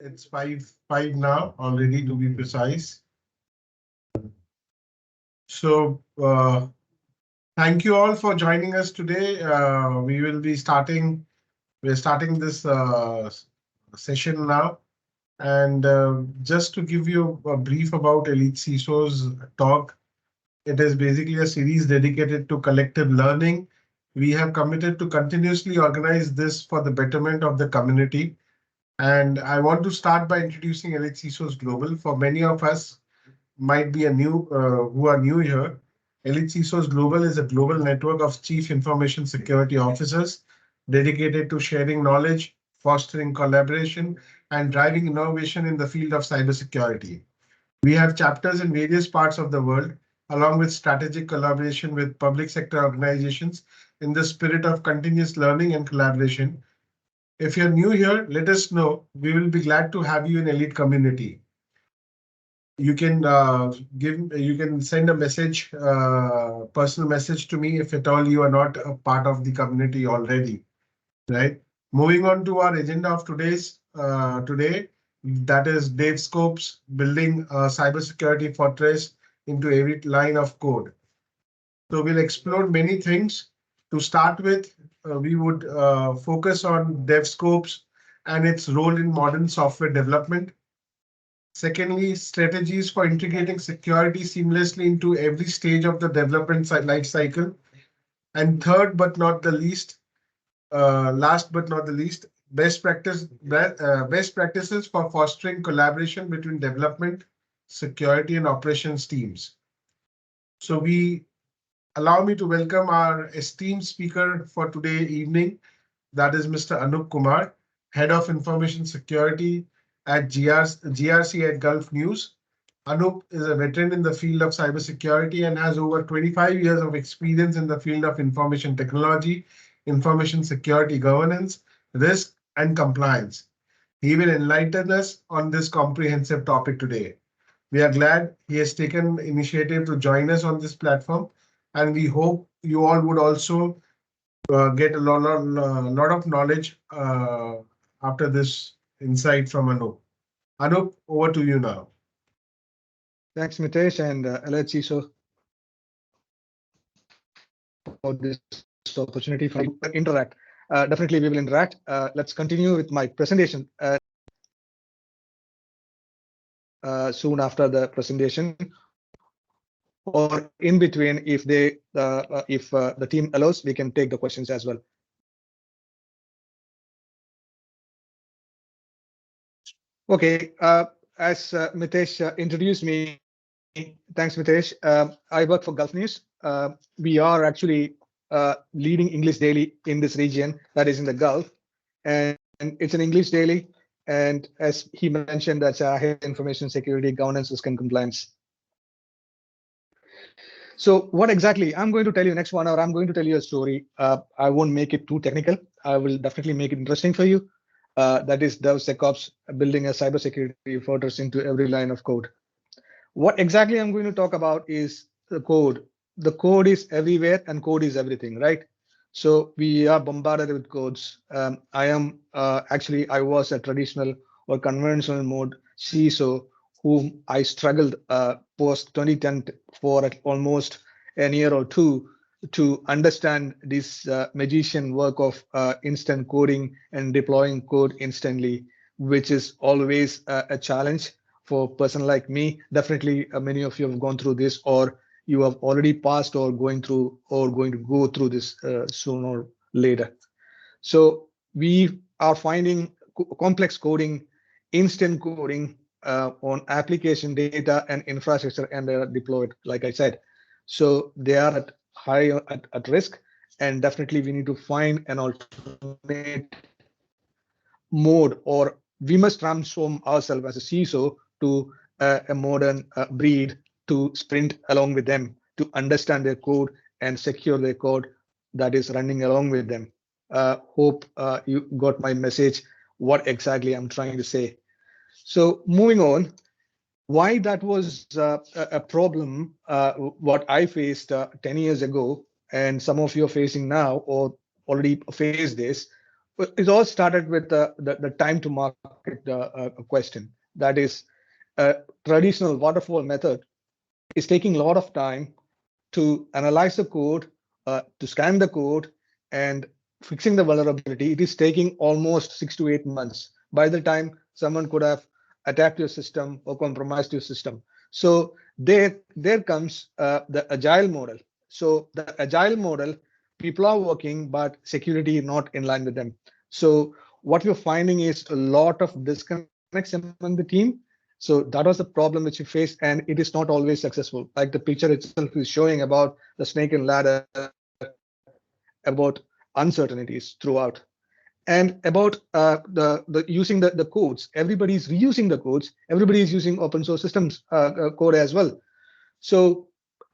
It's five now already, to be precise. So thank you all for joining us today. We're starting this session now. And just to give you a brief about EliteCISOs Talk, it is basically a series dedicated to collective learning. We have committed to continuously organize this for the betterment of the community. And I want to start by introducing EliteCISOs Global. For many of us might be who are new here, EliteCISOs Global is a global network of chief information security officers dedicated to sharing knowledge, fostering collaboration, and driving innovation in the field of cybersecurity. We have chapters in various parts of the world, along with strategic collaboration with public sector organizations in the spirit of continuous learning and collaboration. If you're new here, let us know. We will be glad to have you in Elite community. You can send a message, personal message to me if at all you are not a part of the community already, right? Moving on to our agenda of today, that is DevSecOps, building a cybersecurity fortress into every line of code. So we'll explore many things. To start with, we would focus on DevSecOps and its role in modern software development. Secondly, strategies for integrating security seamlessly into every stage of the development life cycle. And third, but not the least, last but not the least, best practices for fostering collaboration between development, security, and operations teams. So allow me to welcome our esteemed speaker for today evening. That is Mr. Anoop Kumar, Head of Information Security at GRC at Gulf News. Anoop is a veteran in the field of cybersecurity and has over 25 years of experience in the field of information technology, information security governance, risk, and compliance. He will enlighten us on this comprehensive topic today. We are glad he has taken initiative to join us on this platform, and we hope you all would also get a lot of knowledge after this insight from Anoop. Anoop, over to you now. Thanks, Mitesh, and EliteCISO for this opportunity for you to interact. Definitely, we will interact. Let's continue with my presentation. Soon after the presentation, or in between, if the team allows, we can take the questions as well. Okay, as Mitesh introduced me, thanks, Mitesh. I work for Gulf News. We are actually leading English daily in this region, that is in the Gulf, and it's an English daily. And as he mentioned, that's information security, governance, risk, and compliance. So what exactly I'm going to tell you next 1 hour, I'm going to tell you a story. I won't make it too technical. I will definitely make it interesting for you. That is DevSecOps, building a cybersecurity fortress into every line of code. What exactly I'm going to talk about is the code. The code is everywhere and code is everything, right? So we are bombarded with codes. I was a traditional or conventional mode CISO whom I struggled post 2010 for almost a year or two to understand this magician work of instant coding and deploying code instantly, which is always a challenge for a person like me. Definitely many of you have gone through this, or you have already passed or going through or going to go through this sooner or later. So we are finding complex coding, instant coding on application data and infrastructure, and they are deployed, like I said. So they are at high at risk, and definitely we need to find an alternate mode, or we must transform ourselves as a CISO to a modern breed, to sprint along with them, to understand their code and secure their code that is running along with them. Hope you got my message, what exactly I'm trying to say. So moving on, why that was a problem, what I faced 10 years ago, and some of you are facing now or already faced this. it all started with the time to market question. That is, traditional waterfall method is taking a lot of time to analyze the code, to scan the code, and fixing the vulnerability. It is taking almost 6 to 8 months by the time someone could have attacked your system or compromised your system. So there comes the agile model. So the agile model, people are working, but security not in line with them. So what we're finding is a lot of disconnects among the team. So that was the problem which we faced, and it is not always successful. Like the picture itself is showing about the snake and ladder, about uncertainties throughout, and about the using the codes. Everybody is reusing the codes. Everybody is using open source systems code as well. So,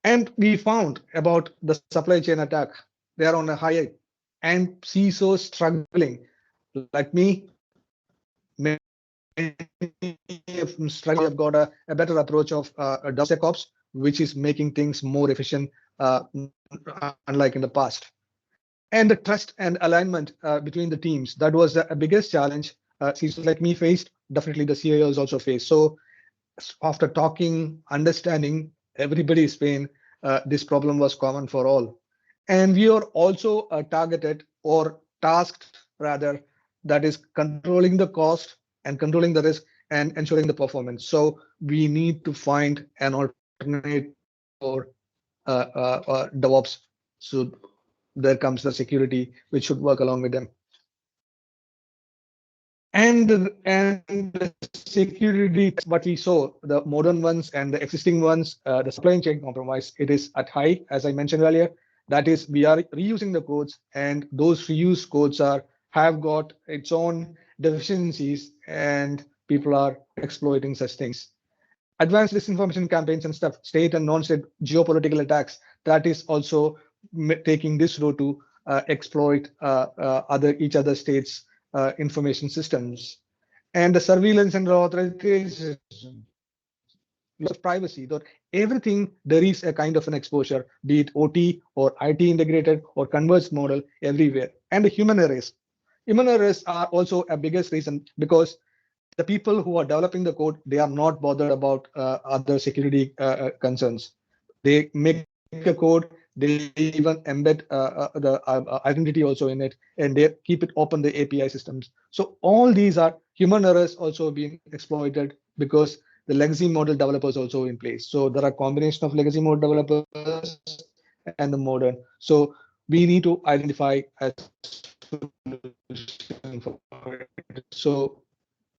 and we found about the supply chain attack. They are on a high, and CISOs struggling. Like me, many struggling. We have got a better approach of DevSecOps, which is making things more efficient, unlike in the past. And the trust and alignment between the teams, that was the biggest challenge CISOs like me faced. Definitely the CIOs also faced. So after talking, understanding everybody's pain, this problem was common for all. And we are also targeted or tasked rather, that is controlling the cost and controlling the risk and ensuring the performance. So we need to find an alternate for DevOps. So there comes the security, which should work along with them. And the security, what we saw, the modern ones and the existing ones, the supply chain compromise, it is at high, as I mentioned earlier. That is, we are reusing the codes, and those reused codes have got its own deficiencies, and people are exploiting such things. Advanced disinformation campaigns and stuff, state and non-state geopolitical attacks, that is also taking this road to exploit each other states' information systems. And the surveillance and authorization, loss of privacy, that everything there is a kind of an exposure, be it OT or IT integrated or converged model everywhere. And the human errors. Human errors are also a biggest reason, because the people who are developing the code, they are not bothered about other security concerns. They make a code, they even embed the identity also in it, and they keep it open, the API systems. So all these are human errors also being exploited, because the legacy model developers also in place. So there are combination of legacy model developers and the modern. So we need to identify a solution for it. So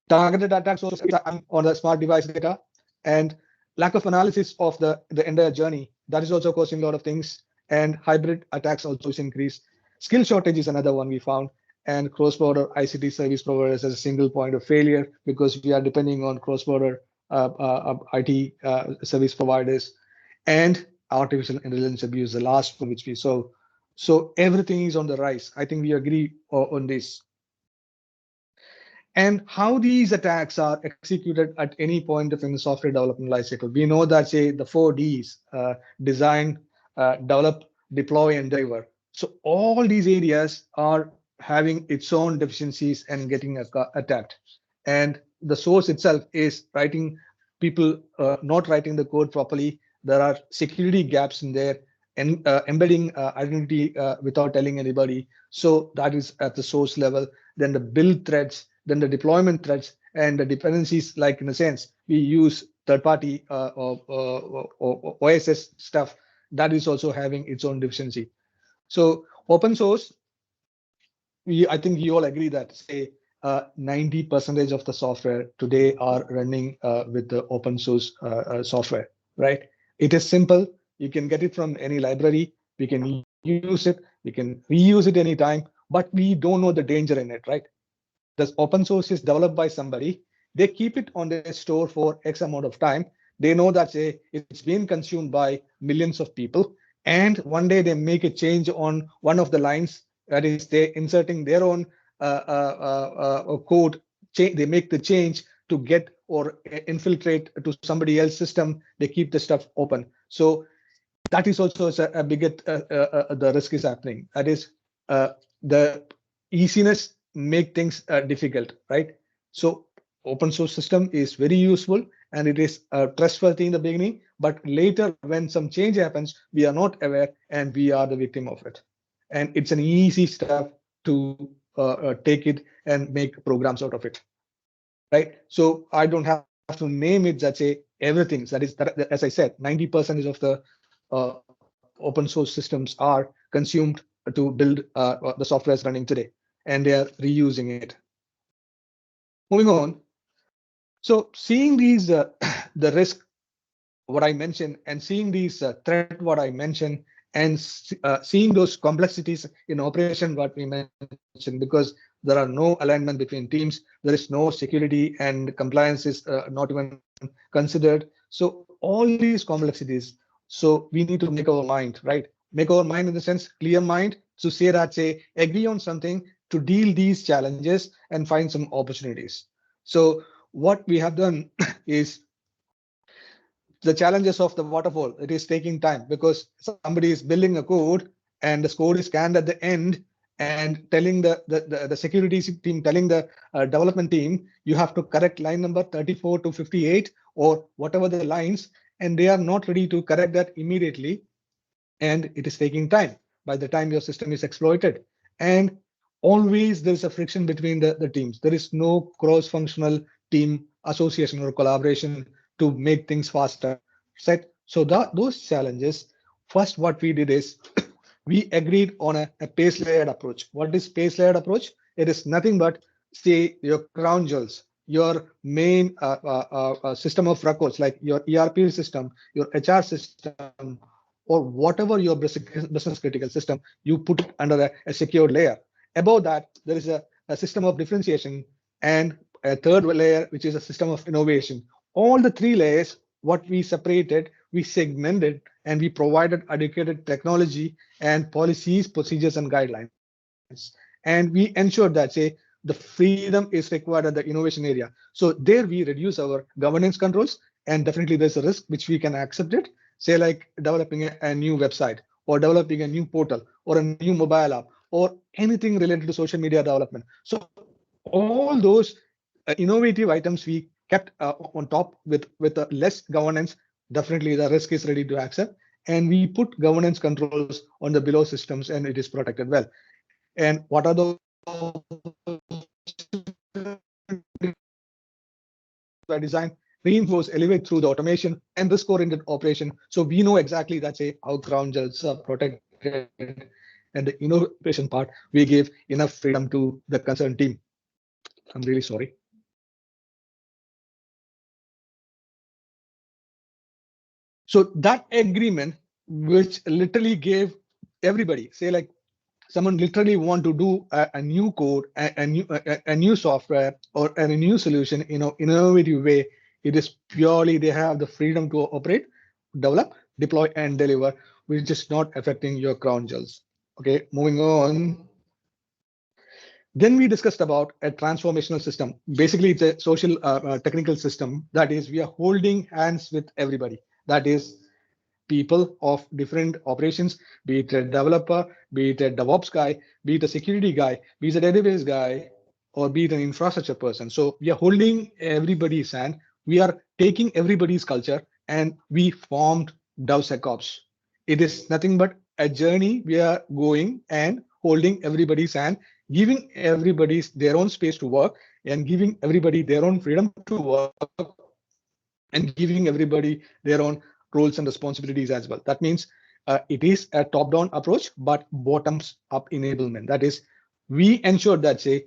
targeted attacks also on the smart device data, and lack of analysis of the entire journey, that is also causing a lot of things. And hybrid attacks also is increased. Skill shortage is another one we found, and cross-border ICT service providers as a single point of failure, because we are depending on cross-border IT service providers. And artificial intelligence abuse, the last one which we saw. So everything is on the rise. I think we agree on this. And how these attacks are executed at any point of in the software development lifecycle. We know that, say, the 4Ds, design, develop, deploy, and deliver. So all these areas are having its own deficiencies and getting attacked. And the source itself is people not writing the code properly. There are security gaps in there, and embedding identity without telling anybody. So that is at the source level. Then the build threads, then the deployment threads, and the dependencies, like in a sense, we use third-party or OSS stuff, that is also having its own deficiency. So open source, I think you all agree that, say, 90% of the software today are running with the open source software, right? It is simple. You can get it from any library. We can use it. We can reuse it anytime, but we don't know the danger in it, right? This open source is developed by somebody. They keep it on their store for X amount of time. They know that, say, it's been consumed by millions of people, and one day they make a change on one of the lines. That is, they inserting their own code. They make the change to get or infiltrate to somebody else's system. They keep the stuff open. So that is also a bigger the risk is happening. That is, the easiness make things difficult, right? So open source system is very useful and it is trustworthy in the beginning, but later when some change happens, we are not aware and we are the victim of it. And it's an easy step to take it and make programs out of it, right? So I don't have to name it that say everything. That is, that, as I said, 90% of the open source systems are consumed to build the software is running today, and they are reusing it. Moving on. So seeing these the risk what I mentioned and seeing these threat what I mentioned and seeing those complexities in operation what we mentioned, because there are no alignment between teams, there is no security and compliance is not even considered. So all these complexities, so we need to make our mind, right? Make our mind in the sense clear mind to say that, say, agree on something to deal these challenges and find some opportunities. So what we have done is the challenges of the waterfall. It is taking time because somebody is building a code and the code is scanned at the end and telling the security team, telling the development team, you have to correct line number 34 to 58 or whatever the lines, and they are not ready to correct that immediately. And it is taking time by the time your system is exploited. And always there's a friction between the teams. There is no cross-functional team association or collaboration to make things faster. Right? So those challenges, first what we did is we agreed on a pace layered approach. What is pace layered approach? It is nothing but say your crown jewels, your main system of records like your ERP system, your HR system, or whatever your business critical system, you put it under a secured layer. Above that, there is a system of differentiation and a third layer, which is a system of innovation. All the three layers, what we separated, we segmented, and we provided adequate technology and policies, procedures, and guidelines. And we ensured that, say, the freedom is required at the innovation area. So there we reduce our governance controls, and definitely there's a risk which we can accept it, say like developing a new website or developing a new portal or a new mobile app or anything related to social media development. So all those innovative items we kept on top with less governance. Definitely the risk is ready to accept, and we put governance controls on the below systems and it is protected well. And what are those by design? Reinforce, elevate through the automation and risk oriented operation, so we know exactly that, say, how ground jewels are protected. And the innovation part, we give enough freedom to the concerned team. I'm really sorry. So that agreement, which literally gave everybody, say like someone literally want to do a new code, a new software, or a new solution in an innovative way, it is purely they have the freedom to operate, develop, deploy, and deliver, which is not affecting your crown jewels. Okay, moving on. Then we discussed about a transformational system. Basically, it's a social technical system. That is, we are holding hands with everybody. That is, people of different operations, be it a developer, be it a DevOps guy, be it a security guy, be it a database guy, or be it an infrastructure person. So we are holding everybody's hand. We are taking everybody's culture and we formed DevSecOps. It is nothing but a journey we are going and holding everybody's hand, giving everybody their own space to work and giving everybody their own freedom to work and giving everybody their own roles and responsibilities as well. That means it is a top-down approach, but bottoms-up enablement. That is, we ensure that, say,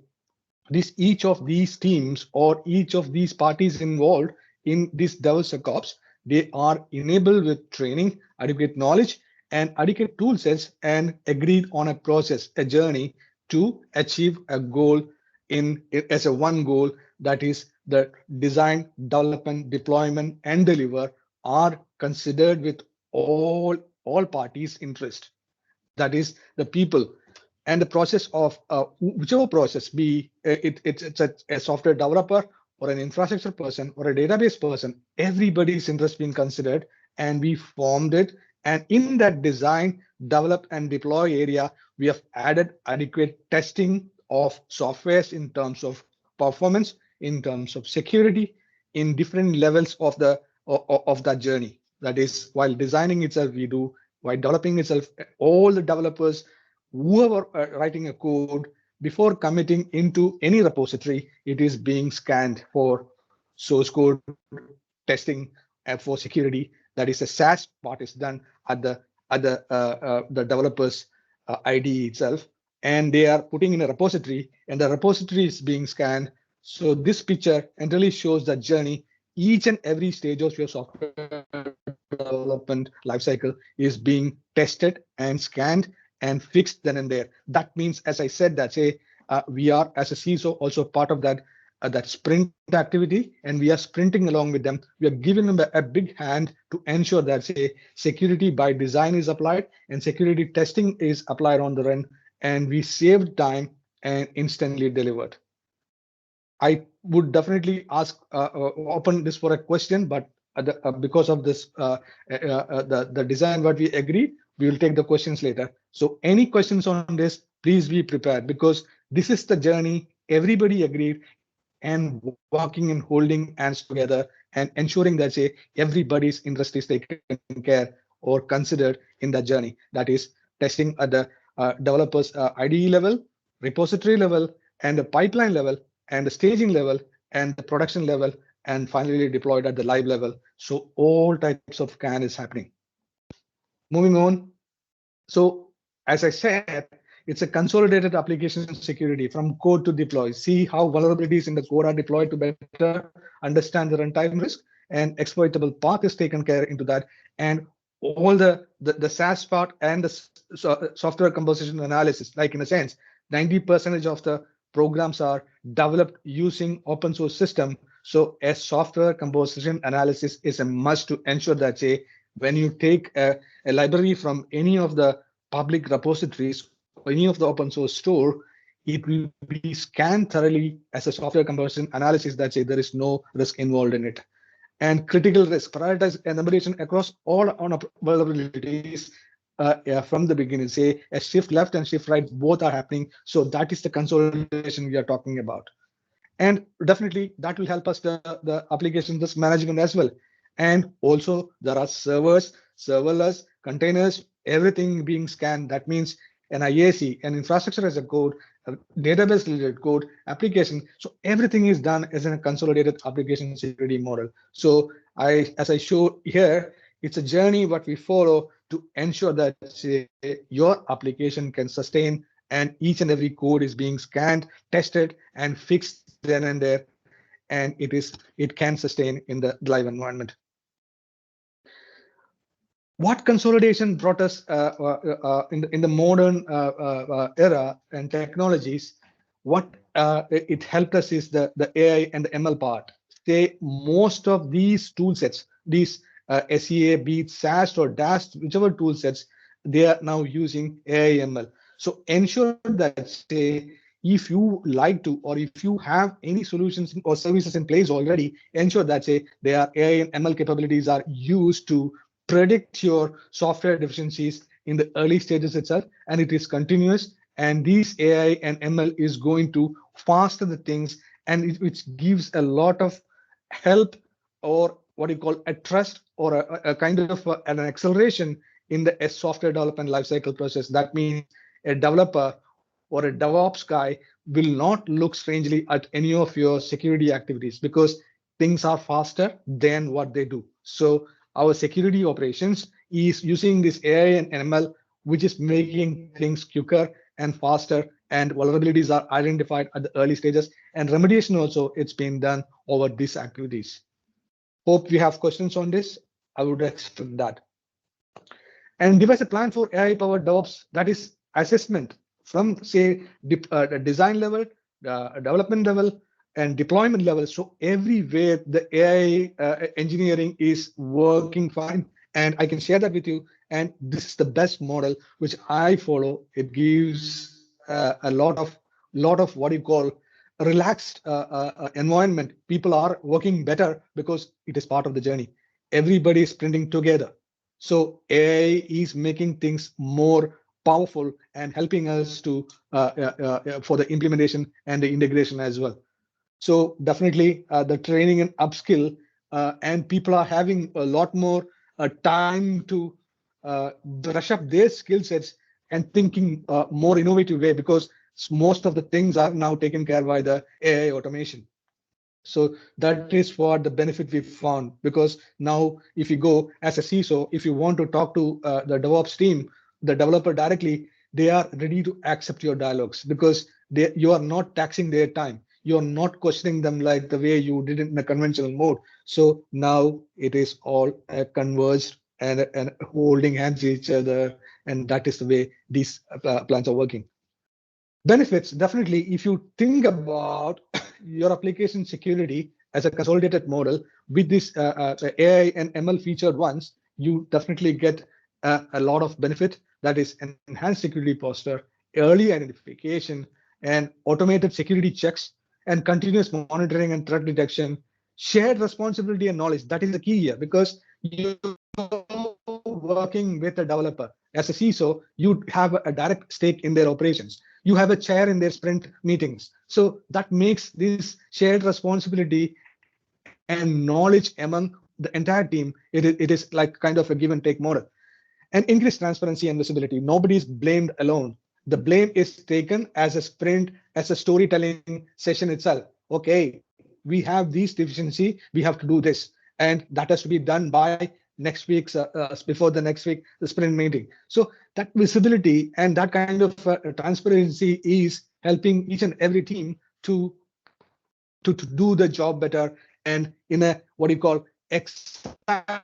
each of these teams or each of these parties involved in this DevSecOps, they are enabled with training, adequate knowledge, and adequate tool sets, and agreed on a process, a journey to achieve a goal as a one goal, that is the design, development, deployment, and deliver are considered with all parties' interest. That is the people. And the process of whichever process, be it's a software developer or an infrastructure person or a database person, everybody's interest being considered, and we formed it. And in that design, develop, and deploy area, we have added adequate testing of softwares in terms of performance, in terms of security, in different levels of that journey. That is, while designing itself, we do, while developing itself, all the developers, whoever writing a code, before committing into any repository, it is being scanned for source code testing for security. That is, a SaaS part is done at the developer's ID itself, and they are putting in a repository, and the repository is being scanned. So this picture entirely shows the journey. Each and every stage of your software development lifecycle is being tested and scanned and fixed then and there. That means, as I said, that we are as a CISO also part of that sprint activity, and we are sprinting along with them. We are giving them a big hand to ensure that security by design is applied and security testing is applied on the run, and we saved time and instantly delivered. I would definitely ask open this for a question, but because of this the design what we agreed, we will take the questions later. So any questions on this, please be prepared, because this is the journey everybody agreed, and working and holding hands together and ensuring that everybody's interest is taken care or considered in that journey. That is testing at the developers IDE level, repository level, and the pipeline level, and the staging level, and the production level, and finally deployed at the live level. So all types of scan is happening. Moving on. So as I said, it's a consolidated application security from code to deploy. See how vulnerabilities in the code are deployed to better understand the runtime risk, and exploitable path is taken care into that. And all the SaaS part and the software composition analysis, like in a sense, 90% of the programs are developed using open source system. So a software composition analysis is a must to ensure that when you take a library from any of the public repositories, any of the open source store, it will be scanned thoroughly as a software composition analysis that there is no risk involved in it. And critical risk, prioritize enumeration across all on vulnerabilities from the beginning. A shift left and shift right, both are happening. So that is the consolidation we are talking about. And definitely that will help us the application risk management as well. And also there are servers, serverless, containers, everything being scanned. That means an IAC, an infrastructure as a code, a database related code, application. So everything is done as a consolidated application security model. So as I show here, it's a journey what we follow to ensure that your application can sustain, and each and every code is being scanned, tested, and fixed then and there, and it can sustain in the live environment. What consolidation brought us in the modern era and technologies? What it helped us is the AI and the ML part. Most of these tool sets, these SEA, be it SAST or DAST, whichever tool sets, they are now using AI ML. So ensure that if you like to, or if you have any solutions or services in place already, ensure that their AI and ML capabilities are used to predict your software deficiencies in the early stages itself, and it is continuous. And these AI and ML is going to faster the things, and which gives a lot of help, or what you call a trust, or a kind of an acceleration in the software development lifecycle process. That means a developer or a DevOps guy will not look strangely at any of your security activities, because things are faster than what they do. So our security operations is using this AI and ML, which is making things quicker and faster, and vulnerabilities are identified at the early stages, and remediation also, it's been done over these activities. Hope we have questions on this. I would expect that. And devise a plan for AI-powered DevOps, that is assessment from the design level, the development level, and deployment level. So everywhere the AI engineering is working fine, and I can share that with you. And this is the best model which I follow. It gives a lot of what you call a relaxed environment. People are working better because it is part of the journey. Everybody is sprinting together. So AI is making things more powerful and helping us to for the implementation and the integration as well. So definitely the training and upskill, and people are having a lot more time to brush up their skill sets and thinking more innovative way, because most of the things are now taken care by the AI automation. So that is what the benefit we found, because now if you go as a CISO, if you want to talk to the DevOps team, the developer directly, they are ready to accept your dialogues, because you are not taxing their time. You're not questioning them like the way you did it in a conventional mode. So now it is all converged and holding hands each other, and that is the way these plans are working. Benefits, definitely, if you think about your application security as a consolidated model with this AI and ML featured ones, you definitely get a lot of benefit. That is enhanced security posture, early identification, and automated security checks, and continuous monitoring and threat detection, shared responsibility and knowledge. That is the key here, because you working with a developer as a CISO, you have a direct stake in their operations. You have a chair in their sprint meetings. So that makes this shared responsibility and knowledge among the entire team. It is like kind of a give and take model. And increased transparency and visibility. Nobody is blamed alone. The blame is taken as a sprint, as a storytelling session itself. Okay, we have these deficiency, we have to do this, and that has to be done by next week's before the next week the sprint meeting. So that visibility and that kind of transparency is helping each and every team to to do the job better, and in a what you call exciting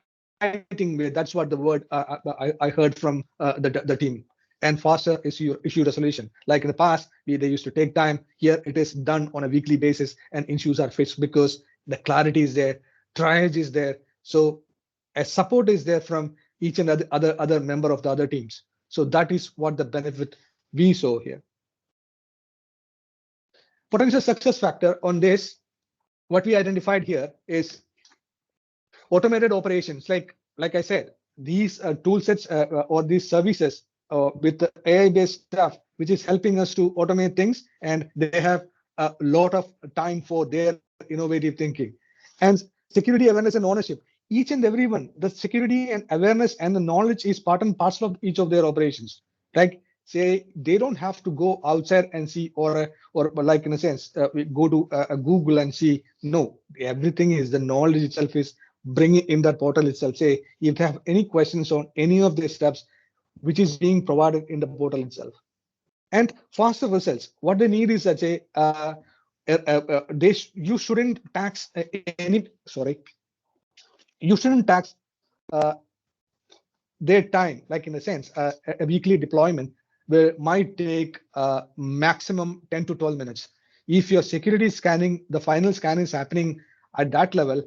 way. That's what the word I heard from the team. And faster issue resolution. Like in the past, they used to take time. Here it is done on a weekly basis, and issues are fixed because the clarity is there, triage is there. So a support is there from each and other member of the other teams. So that is what the benefit we saw here. Potential success factor on this, what we identified here is automated operations. Like I said, these tool sets or these services with the AI based stuff, which is helping us to automate things, and they have a lot of time for their innovative thinking. And security awareness and ownership, each and every one, the security and awareness and the knowledge is part and parcel of each of their operations. Like say they don't have to go outside and see, or like in a sense we go to Google and see. No, everything is the knowledge itself is bring it in that portal itself. Say if they have any questions on any of these steps, which is being provided in the portal itself. And faster results, what they need is that say you shouldn't tax any sorry you shouldn't tax uh, their time. Like in a sense a weekly deployment will might take maximum 10 to 12 minutes. If your security scanning, the final scan is happening at that level,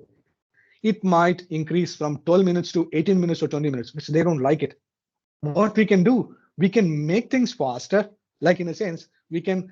it might increase from 12 minutes to 18 minutes or 20 minutes, which they don't like it. What we can do, we can make things faster. Like in a sense, we can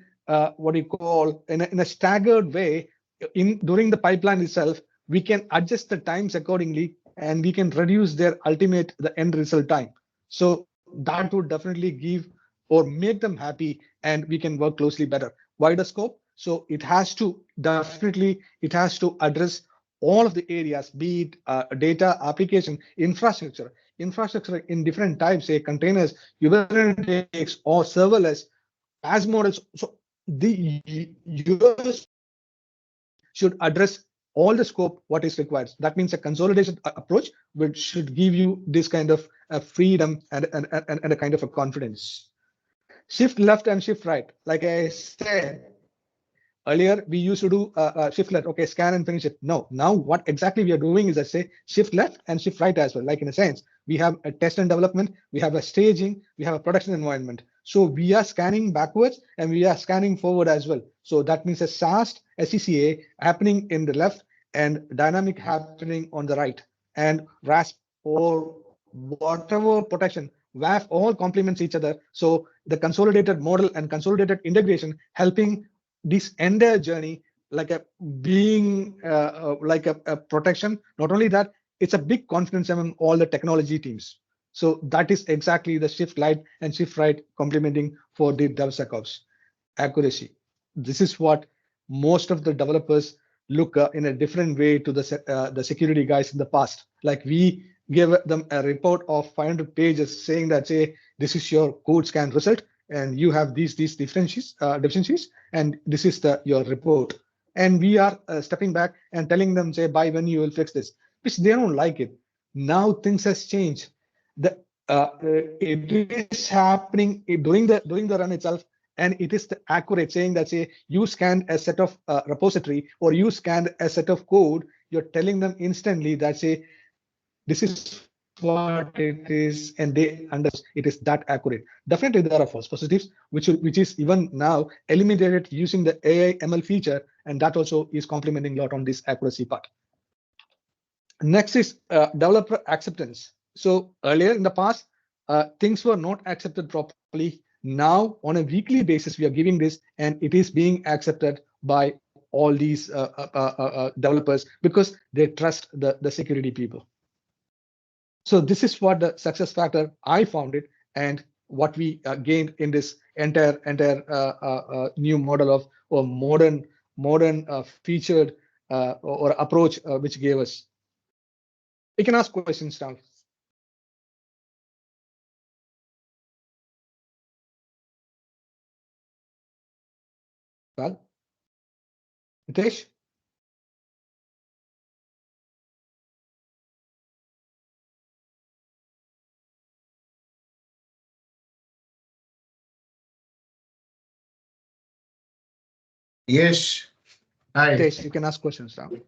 what you call in a staggered way during the pipeline itself, we can adjust the times accordingly, and we can reduce their ultimate the end result time. So that would definitely give or make them happy, and we can work closely better. Wider scope, so it has to definitely, it has to address all of the areas, be it data, application, infrastructure in different types, say containers, Kubernetes, or serverless as models. So the your solution should address all the scope what is required. That means a consolidated approach which should give you this kind of freedom and a kind of a confidence. Shift left and shift right. Like I said, earlier, we used to do shift left, okay, scan and finish it. No, now what exactly we are doing is I say shift left and shift right as well. Like in a sense, we have a test and development, we have a staging, we have a production environment. So we are scanning backwards and we are scanning forward as well. So that means a SAST, SCCA happening in the left and dynamic happening on the right. And RASP or whatever protection, WAF all complements each other. So the consolidated model and consolidated integration helping this entire journey like a being like a protection. Not only that, it's a big confidence among all the technology teams. So that is exactly the shift left and shift right complementing for the DevSecOps accuracy. This is what most of the developers look in a different way to the security guys in the past. Like we give them a report of 500 pages saying that, say, this is your code scan result, and you have these deficiencies, and this is your report. And we are stepping back and telling them, say, by when you will fix this, which they don't like it. Now things has changed. It is happening during the run itself, and it is accurate, saying that, say, you scanned a set of repository or you scanned a set of code, you're telling them instantly that, say, this is what it is, and they understand it is that accurate. Definitely there are false positives, which is even now eliminated using the AI ML feature, and that also is complementing a lot on this accuracy part. Next is developer acceptance. So earlier in the past, things were not accepted properly. Now, on a weekly basis, we are giving this, and it is being accepted by all these developers because they trust the security people. So this is what the success factor I found it, and what we gained in this entire new model of or modern featured or approach which gave us. You can ask questions now. Well, Hitesh? Yes. Hi. Hitesh, you can ask questions now. You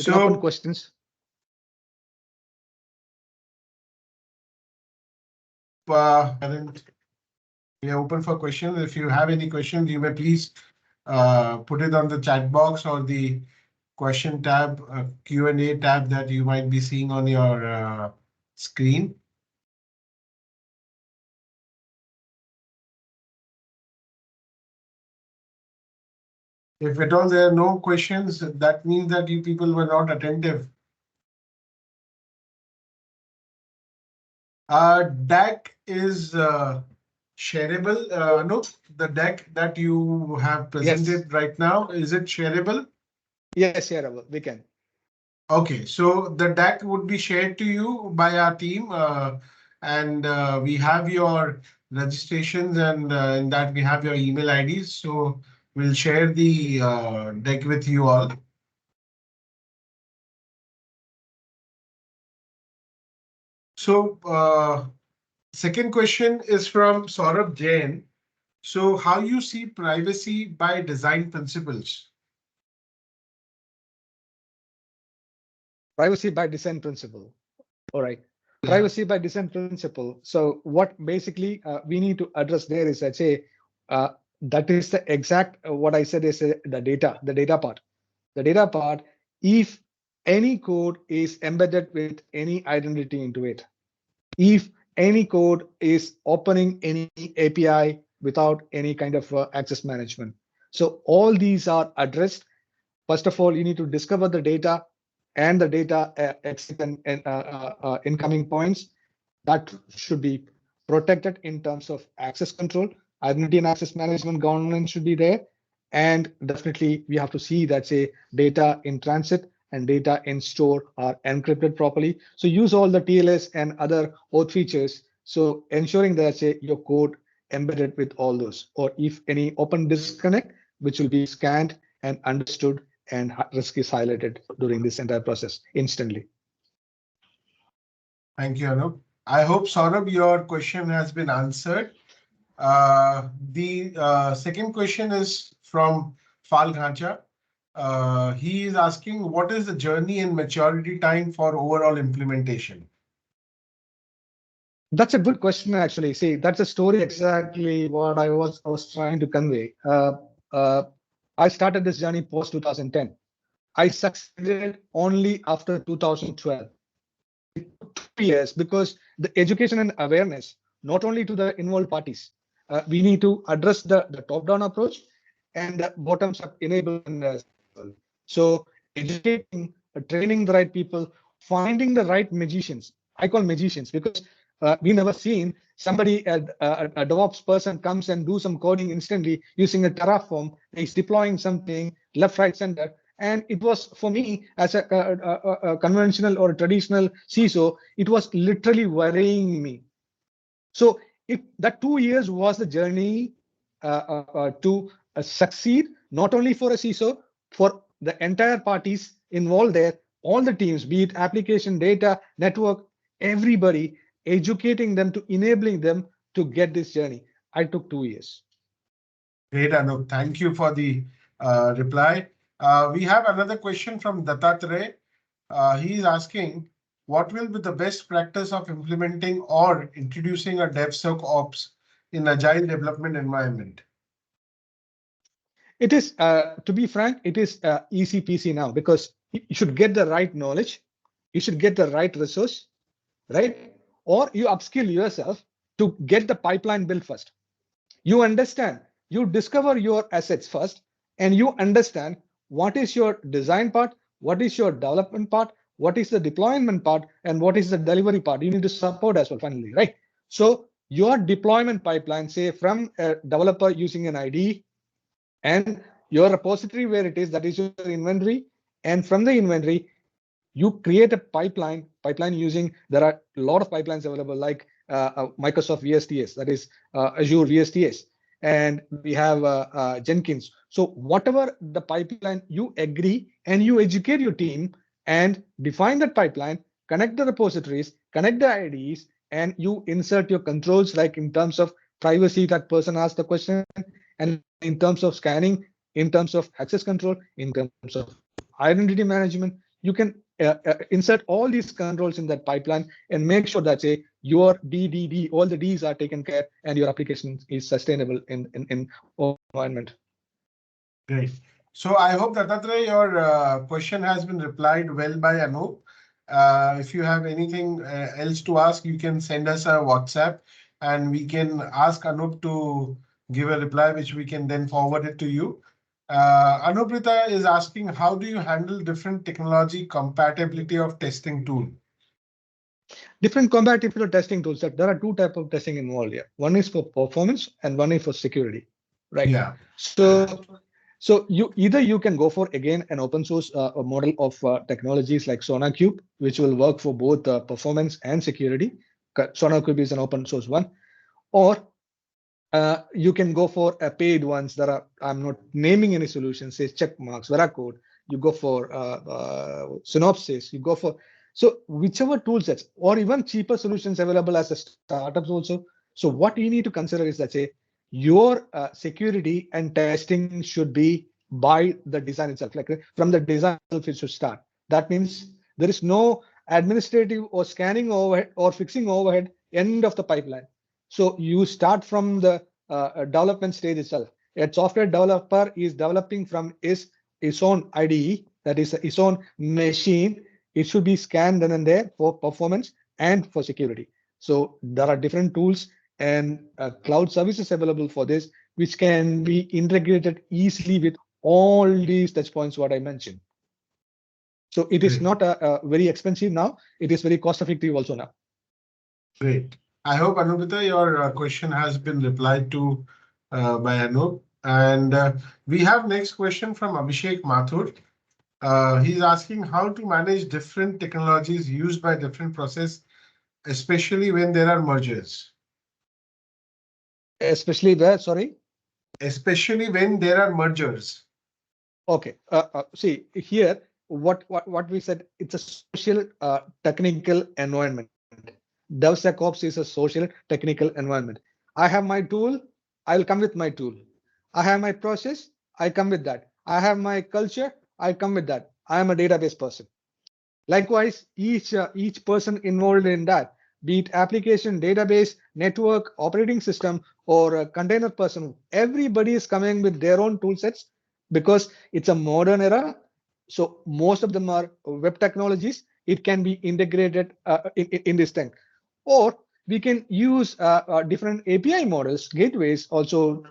can open So, questions. and we are open for questions. If you have any questions, you may please put it on the chat box or the question tab, Q&A tab that you might be seeing on your screen. If at all there are no questions, that means that you people were not attentive. Deck is shareable. Anoop, the deck that you have presented Yes. right now, is it shareable? Yes, shareable. We can. Okay, so the deck would be shared to you by our team, and we have your registrations, and in that we have your email IDs. So we'll share the deck with you all. So second question is from Saurabh Jain. So how you see privacy by design principles? Privacy by design principle. All right. Privacy by design principle. So what basically we need to address there is that, say, that is the exact what I said is the data part. The data part, if any code is embedded with any identity into it, if any code is opening any API without any kind of access management. So all these are addressed. First of all, you need to discover the data and the data exit and incoming points that should be protected in terms of access control. Identity and access management governance should be there. And definitely we have to see that, say, data in transit and data in store are encrypted properly. So use all the TLS and other OAuth features. So ensuring that, say, your code embedded with all those, or if any open disconnect, which will be scanned and understood, and risk is highlighted during this entire process instantly. Thank you, Anup. I hope, Saurabh, your question has been answered. The second question is from Fal Ghancha. He is asking, what is the journey and maturity time for overall implementation? That's a good question, actually. See, that's a story exactly what I was trying to convey. I started this journey post 2010. I succeeded only after 2012. 2 years, because the education and awareness, not only to the involved parties, we need to address the top-down approach and the bottoms-up enablement as well. So educating, training the right people, finding the right magicians. I call magicians, because we never seen somebody, a DevOps person comes and do some coding instantly using a Terraform. He's deploying something left, right, center. And it was, for me, as a conventional or traditional CISO, it was literally worrying me. So if that 2 years was the journey to succeed, not only for a CISO, for the entire parties involved there, all the teams, be it application, data, network, everybody, educating them to enabling them to get this journey. I took 2 years. Great, Anoop. Thank you for the reply. We have another question from Dattatray. He is asking, what will be the best practice of implementing or introducing a DevSecOps in agile development environment? It is, to be frank, it is easy peasy now, because you should get the right knowledge, you should get the right resource, right? Or you upskill yourself to get the pipeline built first. You understand, you discover your assets first, and you understand what is your design part, what is your development part, what is the deployment part, and what is the delivery part. You need to support as well, finally, right? So your deployment pipeline, say from a developer using an IDE, and your repository where it is, that is your inventory, and from the inventory you create a pipeline using, there are a lot of pipelines available, like Microsoft VSTS, that is Azure VSTS, and we have Jenkins. So whatever the pipeline, you agree and you educate your team and define that pipeline, connect the repositories, connect the IDs, and you insert your controls, like in terms of privacy, that person asked the question, and in terms of scanning, in terms of access control, in terms of identity management. You can insert all these controls in that pipeline and make sure that, say, your DDD, all the Ds are taken care, and your application is sustainable in environment. Great. So I hope that your question has been replied well by Anoop. If you have anything else to ask, you can send us a WhatsApp and we can ask Anoop to give a reply, which we can then forward it to you. Anuprita is asking, how do you handle different technology compatibility of testing tool? Different compatibility testing tools. There are two types of testing involved here. One is for performance and one is for security, right? Yeah. So you can go for, again, an open source model of technologies like SonarQube, which will work for both performance and security. SonarQube is an open source one, or you can go for a paid ones that are, I'm not naming any solutions, say Checkmarx, Veracode. You go for Synopsys. You go for, so whichever tool sets, or even cheaper solutions available as a startups also. So what you need to consider is that, say, your security and testing should be by the design itself. Like from the design itself, it should start. That means there is no administrative or scanning overhead or fixing overhead end of the pipeline. So you start from the development stage itself. A software developer is developing from his own IDE, that is his own machine. It should be scanned then and there for performance and for security. So there are different tools and cloud services available for this, which can be integrated easily with all these touch points what I mentioned. So it is not very expensive now. It is very cost effective also now. Great. I hope, Anupita, your question has been replied to by Anoop. And we have next question from Abhishek Mathur. He's asking how to manage different technologies used by different process, especially when there are mergers. Especially where, sorry? Especially when there are mergers. Okay. See here, what we said, it's a social technical environment. DevSecOps is a social technical environment. I have my tool, I will come with my tool. I have my process, I come with that. I have my culture, I come with that. I am a database person. Likewise, each person involved in that, be it application, database, network, operating system, or a container person, everybody is coming with their own tool sets, because it's a modern era. So most of them are web technologies. It can be integrated in this thing, or we can use different API models, gateways also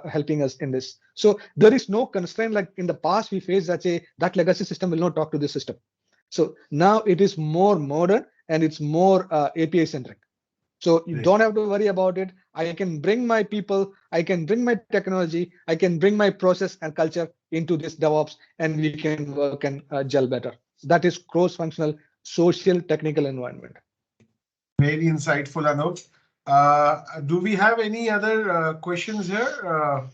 helping us in this. So there is no constraint like in the past we faced that, say, that legacy system will not talk to this system. So now it is more modern and it's more API centric. So you don't have to worry about it. I can bring my people, I can bring my technology, I can bring my process and culture into this DevOps, and we can work and gel better. That is cross-functional, social, technical environment. Very insightful, Anoop. Do we have any other questions here?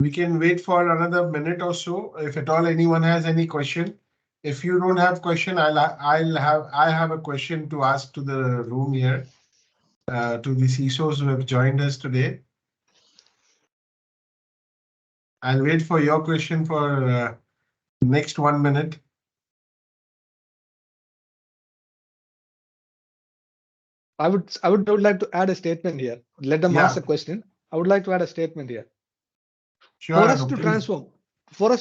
We can wait for another minute or so. If at all anyone has any question. If you don't have question, I have a question to ask to the room here, to the CISOs who have joined us today. I'll wait for your question for next 1 minute. I would like to add a statement here. Let them ask a question. I would like to add a statement here. Sure, for us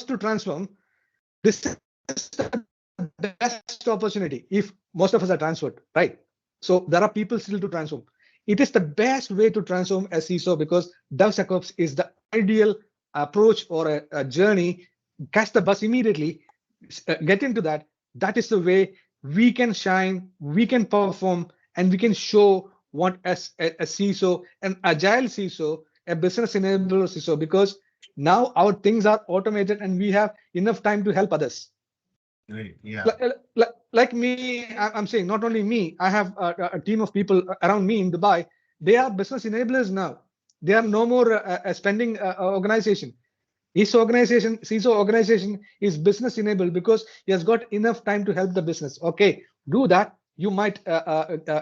to transform, this is the best opportunity if most of us are transferred, right? So there are people still to transform. It is the best way to transform as CISO because DevSecOps is the ideal approach or a journey. Catch the bus immediately, get into that. That is the way we can shine, we can perform, and we can show what as a CISO, an agile CISO, a business enabler CISO, because now our things are automated and we have enough time to help others. Right. Yeah. Like me, I'm saying not only me, I have a team of people around me in Dubai. They are business enablers now. They are no more a spending organization. His organization, CISO organization, is business enabled because he has got enough time to help the business. Okay, do that. You might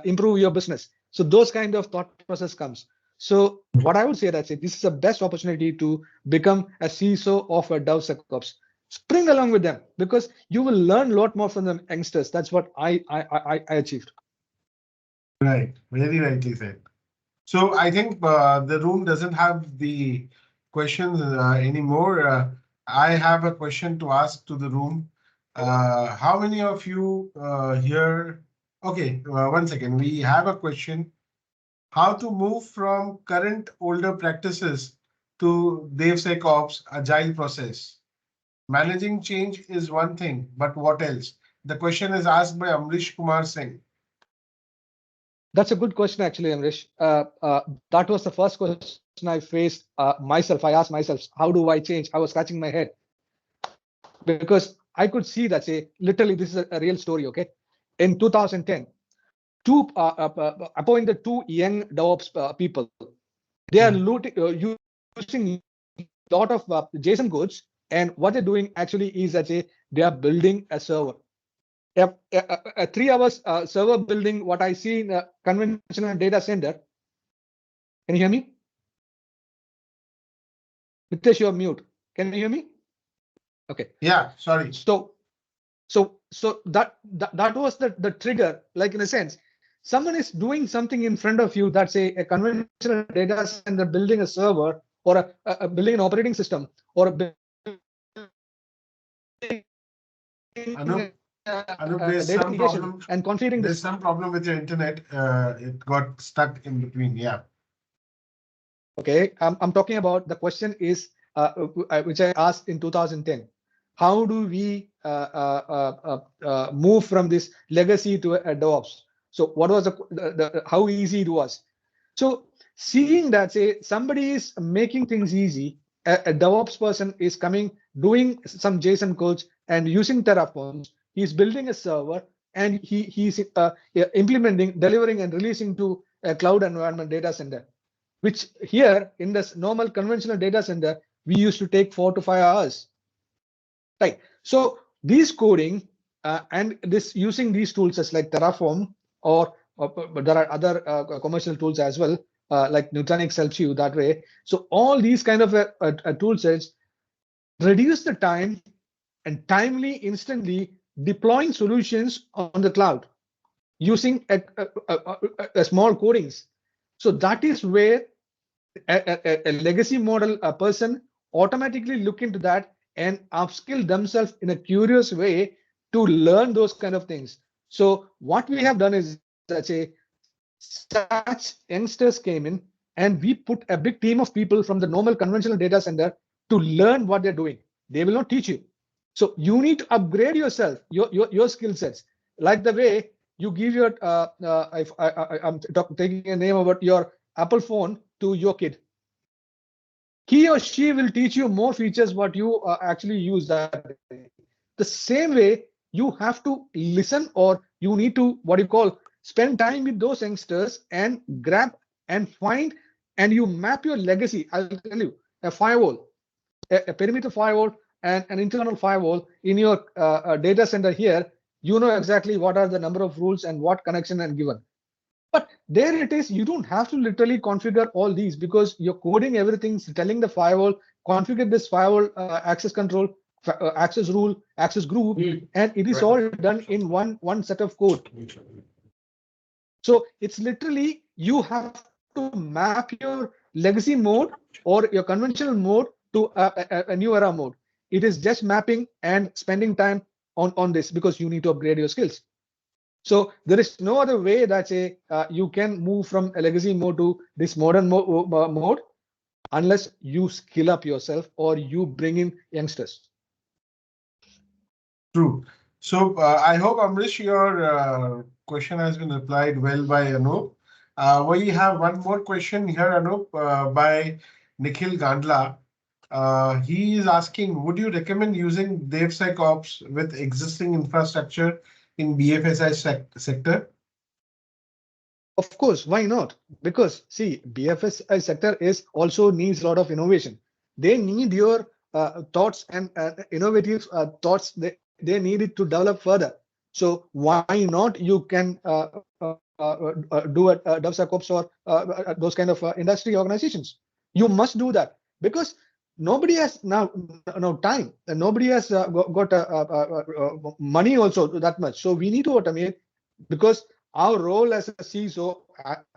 improve your business. So those kind of thought process comes. So what I would say, that's it. This is the best opportunity to become a CISO of a DevSecOps. Spring along with them because you will learn a lot more from the youngsters. That's what I achieved. Right. Very rightly said. So I think the room doesn't have the questions anymore. I have a question to ask to the room. How many of you here? Okay, 1 second. We have a question. How to move from current older practices to DevSecOps agile process? Managing change is one thing, but what else? The question is asked by Amrish Kumar Singh. That's a good question, actually, Amrish. That was the first question I faced myself. I asked myself, how do I change? I was scratching my head because I could see that, say, literally, this is a real story, okay? In 2010, appointed two young DevOps people. They are using a lot of JSON codes, and what they're doing actually is that they are building a server. A 3 hours server building, what I see in a conventional data center. Can you hear me? Nitesh, you're mute. Can you hear me? Okay. Yeah, sorry. So that was the trigger, like in a sense, someone is doing something in front of you that's a conventional data center building a server or a building an operating system or a Anoop, there's data some integration problem. and configuring There's this. some problem with your internet. It got stuck in between. Yeah. Okay, I'm talking about the question is which I asked in 2010. How do we move from this legacy to a DevOps? So what was how easy it was? So seeing that, say, somebody is making things easy, a DevOps person is coming, doing some JSON codes and using Terraforms. He's building a server and he's implementing, delivering, and releasing to a cloud environment data center, which here in this normal conventional data center, we used to take 4 to 5 hours. Right. So these coding and this using these tools as like Terraform or but there are other commercial tools as well, like Nutanix helps you that way. So all these kind of tool sets reduce the time and timely, instantly deploying solutions on the cloud using a small codings. So that is where a legacy model, a person automatically look into that and upskill themselves in a curious way to learn those kind of things. So what we have done is that such youngsters came in and we put a big team of people from the normal conventional data center to learn what they're doing. They will not teach you. So you need to upgrade yourself, your skill sets. Like the way you give your I'm taking a name about your Apple phone to your kid. He or she will teach you more features what you actually use that day. The same way you have to listen, or you need to what you call spend time with those youngsters and grab and find, and you map your legacy. I'll tell you, a firewall, a perimeter firewall and an internal firewall in your data center here, you know exactly what are the number of rules and what connection and given. But there it is, you don't have to literally configure all these because you're coding everything, telling the firewall, configure this firewall access control, access rule, access group, and it is all done in one set of code. So it's literally you have to map your legacy mode or your conventional mode to a new era mode. It is just mapping and spending time on this because you need to upgrade your skills. So there is no other way that you can move from a legacy mode to this modern mode unless you skill up yourself or you bring in youngsters. True. So I hope, Amrish, your question has been replied well by Anoop. We have one more question here, Anoop, by Nikhil Gandla. He is asking, would you recommend using DevSecOps with existing infrastructure in BFSI sector? Of course, why not? Because see, BFSI sector is also needs a lot of innovation. They need your thoughts and innovative thoughts. They need it to develop further. So why not? You can do a DevSecOps or those kind of industry organizations. You must do that because nobody has now time, and nobody has got money also that much. So we need to automate because our role as a CISO,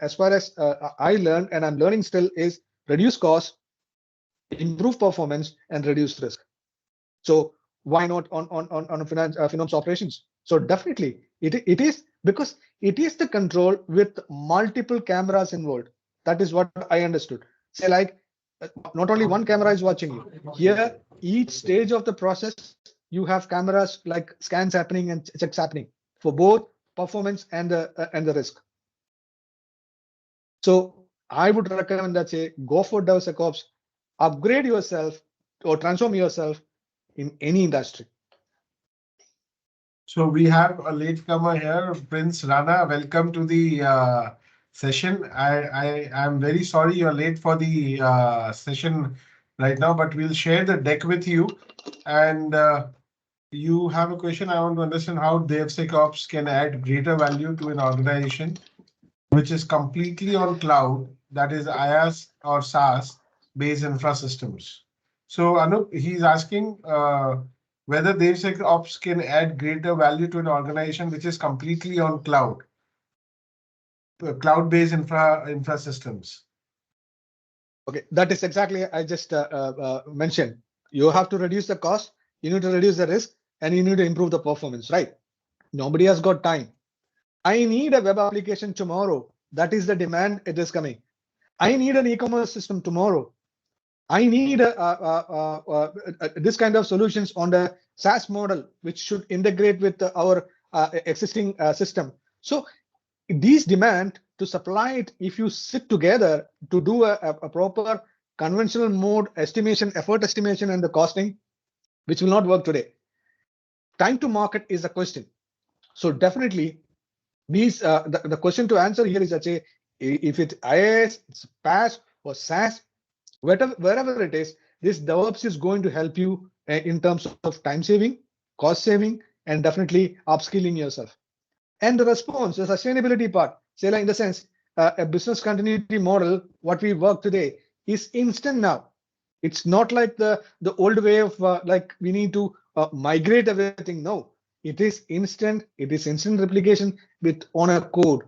as far as I learned and I'm learning still, is reduce cost, improve performance, and reduce risk. So why not on a finance operations? So definitely it is because it is the control with multiple cameras involved. That is what I understood. Say like not only one camera is watching you. Here, each stage of the process, you have cameras like scans happening and checks happening for both performance and the risk. So I would recommend that go for DevSecOps, upgrade yourself or transform yourself in any industry. So we have a latecomer here, Prince Rana. Welcome to the session. I am very sorry you're late for the session right now, but we'll share the deck with you. And you have a question. I want to understand how DevSecOps can add greater value to an organization which is completely on cloud, that is IaaS or SaaS based infra systems. So Anoop, he's asking whether DevSecOps can add greater value to an organization which is completely on cloud-based infra systems. Okay, that is exactly I just mentioned. You have to reduce the cost, you need to reduce the risk, and you need to improve the performance, right? Nobody has got time. I need a web application tomorrow. That is the demand. It is coming. I need an e-commerce system tomorrow. I need this kind of solutions on the SaaS model, which should integrate with our existing system. So these demand to supply it, if you sit together to do a proper conventional mode estimation, effort estimation, and the costing, which will not work today. Time to market is a question. So definitely these the question to answer here is that if it's IaaS, it's PaaS or SaaS, wherever it is, this DevOps is going to help you in terms of time saving, cost saving, and definitely upskilling yourself. And the response, the sustainability part, say like in the sense, a business continuity model, what we work today is instant now. It's not like the old way of like we need to migrate everything. No, it is instant. It is instant replication with on a code.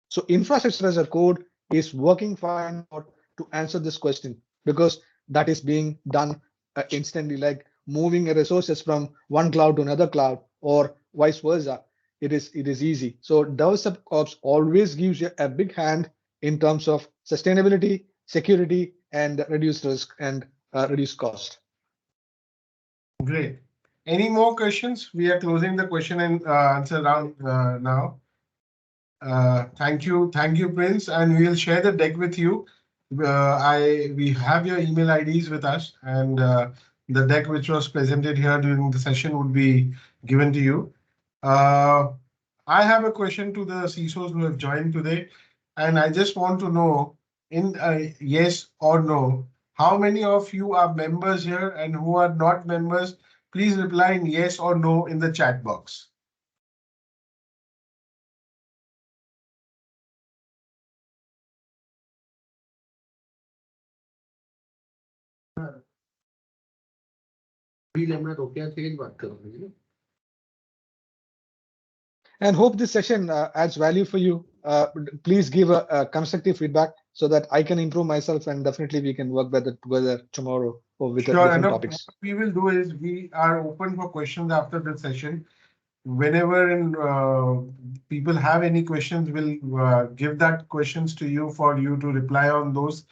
So infrastructure as a code is working fine to answer this question because that is being done instantly, like moving resources from one cloud to another cloud or vice versa. It is easy. So DevSecOps always gives you a big hand in terms of sustainability, security, and reduce risk and reduce cost. Great. Any more questions? We are closing the question and answer round now. Thank you, Prince, and we'll share the deck with you. We have your email IDs with us, and the deck which was presented here during the session would be given to you. Uh, I have a question to the CISOs who have joined today, and I just want to know, in yes or no, how many of you are members here, and who are not members? Please reply in yes or no in the chat box. And hope this session adds value for you. Please give a constructive feedback so that I can improve myself, and definitely we can work better together tomorrow or with Sure, different and what topics. we will do is we are open for questions after the session. Whenever people have any questions, we'll give that questions to you for you to reply on those,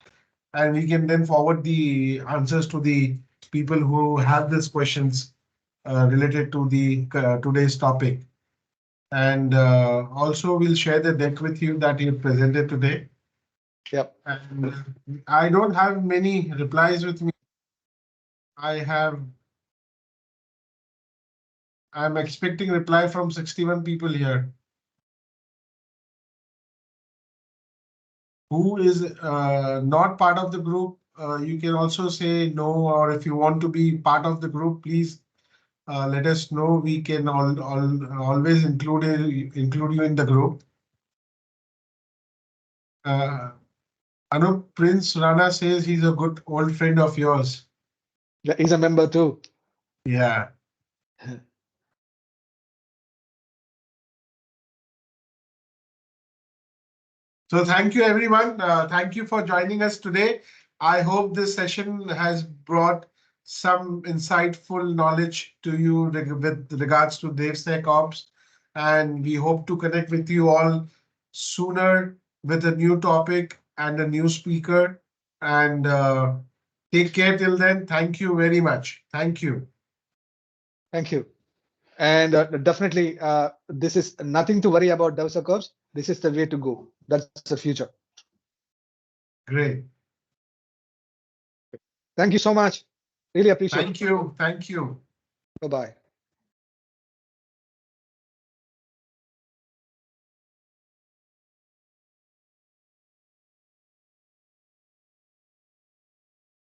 and we can then forward the answers to the people who have these questions related to the today's topic. And also, we'll share the deck with you that you presented today. Yep. And I don't have many replies with me. I'm expecting reply from 61 people here. Who is not part of the group, you can also say no, or if you want to be part of the group, please let us know. We can always include you in the group. Anoop, Prince Rana says he's a good old friend of yours. Yeah, he's a member too. Yeah. So thank you, everyone. Thank you for joining us today. I hope this session has brought some insightful knowledge to you with regards to DevSecOps, and we hope to connect with you all sooner with a new topic and a new speaker. And take care till then. Thank you very much. Thank you. Thank you. And definitely, this is nothing to worry about DevSecOps. This is the way to go. That's the future. Great. Thank you so much. Really appreciate it. Thank you. Thank you. Bye-bye.